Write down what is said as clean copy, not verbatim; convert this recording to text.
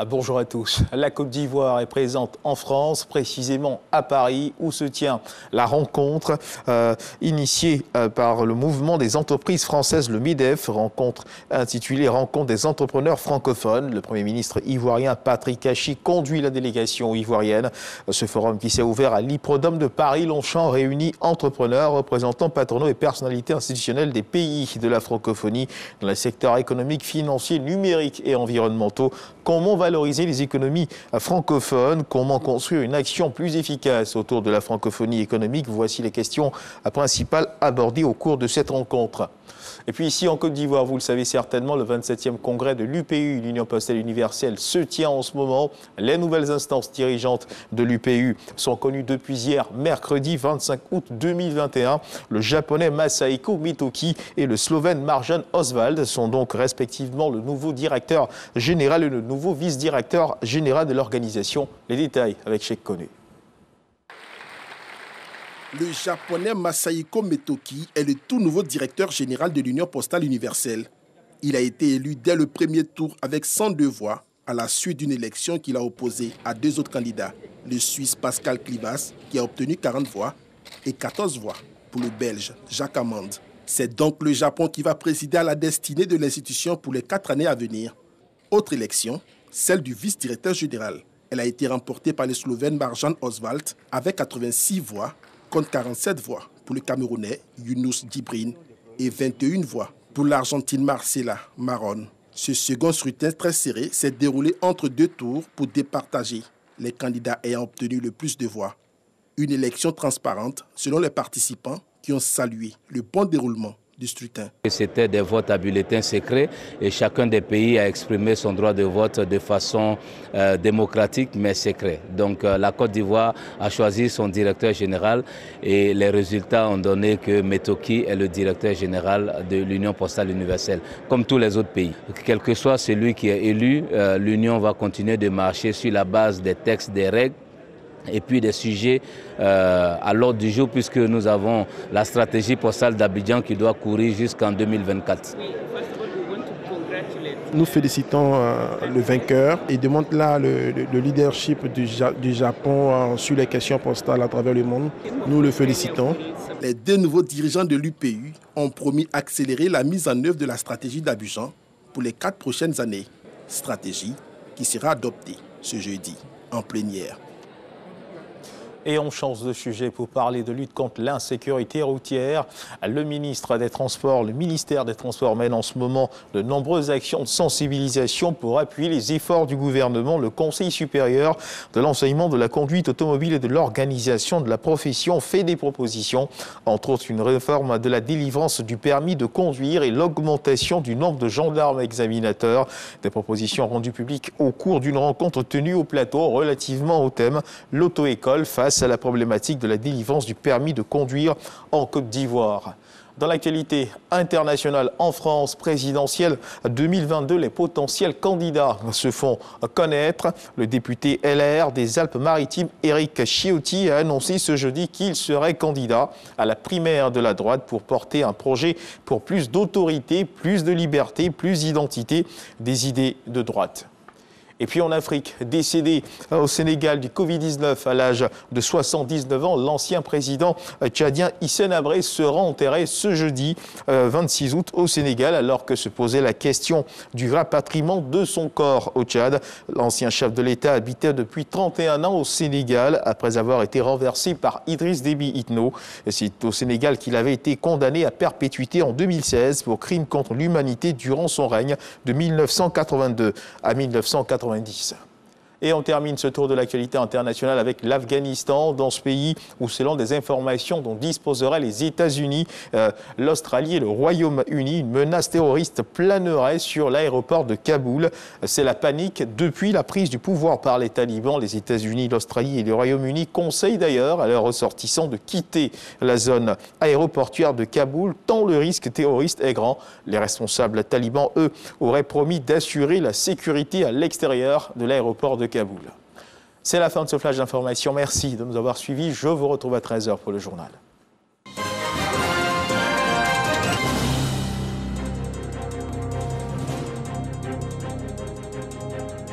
Bonjour à tous. La Côte d'Ivoire est présente en France, précisément à Paris, où se tient la rencontre initiée par le mouvement des entreprises françaises, le MEDEF, rencontre intitulée « Rencontre des entrepreneurs francophones ». Le Premier ministre ivoirien Patrick Achi conduit la délégation ivoirienne. Ce forum qui s'est ouvert à l'Hippodrome de Paris-Longchamp réunit entrepreneurs, représentants patronaux et personnalités institutionnelles des pays de la francophonie dans les secteurs économiques, financiers, numériques et environnementaux. Comment valoriser les économies francophones? Comment construire une action plus efficace autour de la francophonie économique? Voici les questions principales abordées au cours de cette rencontre. Et puis ici en Côte d'Ivoire, vous le savez certainement, le 27e congrès de l'UPU, l'Union postale universelle, se tient en ce moment. Les nouvelles instances dirigeantes de l'UPU sont connues depuis hier, mercredi 25 août 2021. Le japonais Masahiko Metoki et le slovène Marjan Oswald sont donc respectivement le nouveau directeur général et le nouveau vice-directeur général de l'organisation. Les détails avec Cheikh Koné. Le japonais Masahiko Metoki est le tout nouveau directeur général de l'Union postale universelle. Il a été élu dès le premier tour avec 102 voix à la suite d'une élection qu'il a opposée à deux autres candidats, le Suisse Pascal Clivas qui a obtenu 40 voix et 14 voix pour le Belge Jacques Amand. C'est donc le Japon qui va présider à la destinée de l'institution pour les 4 années à venir. Autre élection, celle du vice-directeur général. Elle a été remportée par le Slovène Marjan Oswald avec 86 voix contre 47 voix pour le Camerounais Younous Djibrine et 21 voix pour l'Argentine Marcela Maron. Ce second scrutin très serré s'est déroulé entre 2 tours pour départager les candidats ayant obtenu le plus de voix. Une élection transparente selon les participants qui ont salué le bon déroulement du scrutin. C'était des votes à bulletins secrets et chacun des pays a exprimé son droit de vote de façon démocratique mais secret. Donc la Côte d'Ivoire a choisi son directeur général et les résultats ont donné que Metoki est le directeur général de l'Union postale universelle, comme tous les autres pays. Quel que soit celui qui est élu, l'Union va continuer de marcher sur la base des textes, des règles et puis des sujets à l'ordre du jour, puisque nous avons la stratégie postale d'Abidjan qui doit courir jusqu'en 2024. Nous félicitons le vainqueur et demandons là le leadership du Japon sur les questions postales à travers le monde. Nous le félicitons. Les 2 nouveaux dirigeants de l'UPU ont promis d'accélérer la mise en œuvre de la stratégie d'Abidjan pour les 4 prochaines années. Stratégie qui sera adoptée ce jeudi en plénière. Et on change de sujet pour parler de lutte contre l'insécurité routière. Le ministère des Transports mène en ce moment de nombreuses actions de sensibilisation pour appuyer les efforts du gouvernement. Le Conseil supérieur de l'enseignement de la conduite automobile et de l'organisation de la profession fait des propositions, entre autres une réforme de la délivrance du permis de conduire et l'augmentation du nombre de gendarmes examinateurs. Des propositions rendues publiques au cours d'une rencontre tenue au plateau relativement au thème « L'auto-école face à la problématique de la délivrance du permis de conduire en Côte d'Ivoire. Dans l'actualité internationale en France, présidentielle 2022, les potentiels candidats se font connaître. Le député LR des Alpes-Maritimes, Éric Ciotti, a annoncé ce jeudi qu'il serait candidat à la primaire de la droite pour porter un projet pour plus d'autorité, plus de liberté, plus d'identité, des idées de droite. Et puis en Afrique, décédé au Sénégal du Covid-19 à l'âge de 79 ans, l'ancien président tchadien Hissène Habré sera enterré ce jeudi 26 août au Sénégal, alors que se posait la question du rapatriement de son corps au Tchad. L'ancien chef de l'État habitait depuis 31 ans au Sénégal, après avoir été renversé par Idriss Déby Itno. C'est au Sénégal qu'il avait été condamné à perpétuité en 2016 pour crimes contre l'humanité durant son règne de 1982 à 1990. Et on termine ce tour de l'actualité internationale avec l'Afghanistan, dans ce pays où, selon des informations dont disposeraient les États-Unis, l'Australie et le Royaume-Uni, une menace terroriste planerait sur l'aéroport de Kaboul. C'est la panique depuis la prise du pouvoir par les talibans. Les États-Unis, l'Australie et le Royaume-Uni conseillent d'ailleurs à leurs ressortissants de quitter la zone aéroportuaire de Kaboul, tant le risque terroriste est grand. Les responsables talibans, eux, auraient promis d'assurer la sécurité à l'extérieur de l'aéroport de Kaboul. C'est la fin de ce flash d'information. Merci de nous avoir suivis. Je vous retrouve à 13h pour le journal.